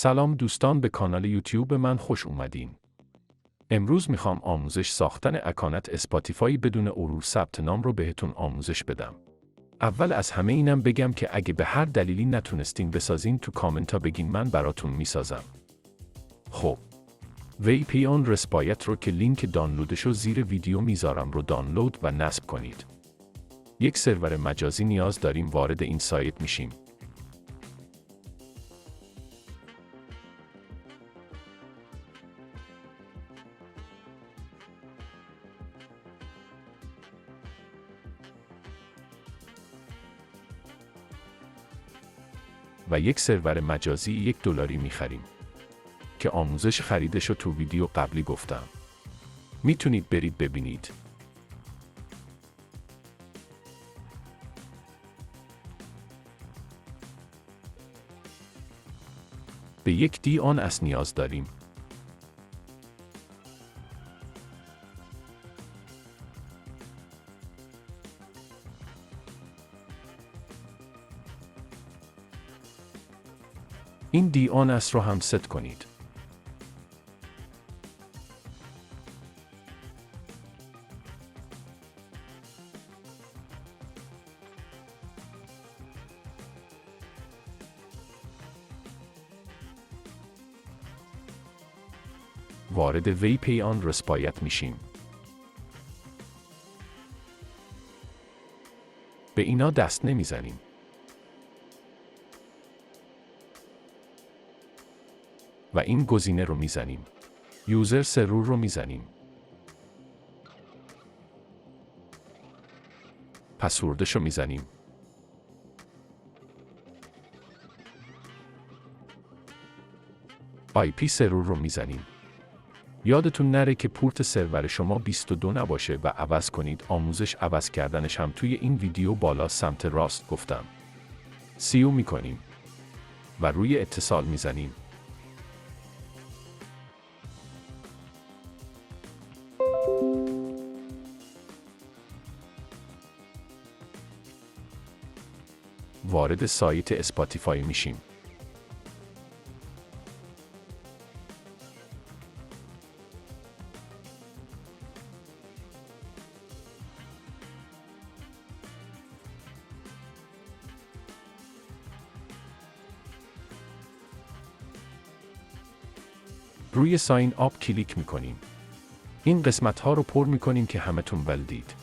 سلام دوستان، به کانال یوتیوب من خوش اومدین. امروز میخوام آموزش ساختن اکانت اسپاتیفای بدون ارور ثبت نام رو بهتون آموزش بدم. اول از همه اینم بگم که اگه به هر دلیلی نتونستین بسازین تو کامنت ها بگین، من براتون میسازم. خب، VPN رسپایت رو که لینک دانلودشو زیر ویدیو میذارم رو دانلود و نصب کنید. یک سرور مجازی نیاز داریم، وارد این سایت میشیم. و یک سرور مجازی $1 میخریم که آموزش خریدشو تو ویدیو قبلی گفتم. میتونید برید ببینید. به یک DNS نیاز داریم. این DNS رو هم ست کنید. وارد VPN رسپایت میشیم. به اینا دست نمیزنیم. و این گزینه رو میزنیم. یوزر سرور رو میزنیم. پسوردش رو میزنیم. IP سرور رو میزنیم. یادتون نره که پورت سرور شما 22 نباشه و عوض کنید. آموزش عوض کردنش هم توی این ویدیو بالا سمت راست گفتم. سیو میکنیم و روی اتصال میزنیم. وارد سایت اسپاتیفای میشیم. روی ساین آپ کلیک میکنیم. این قسمت ها رو پر میکنیم که همتون بلدید.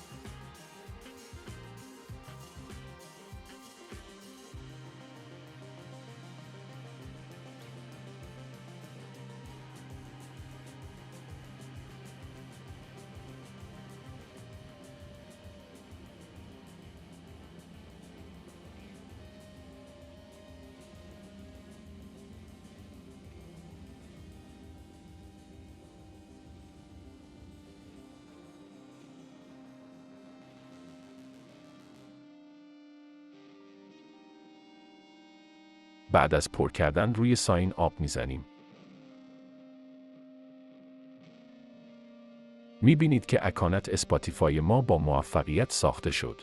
بعد از پر کردن روی ساین آپ میزنیم. میبینید که اکانت اسپاتیفای ما با موفقیت ساخته شد.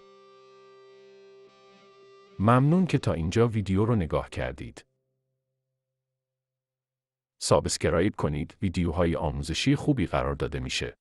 ممنون که تا اینجا ویدیو رو نگاه کردید. سابسکرایب کنید، ویدیوهای آموزشی خوبی قرار داده میشه.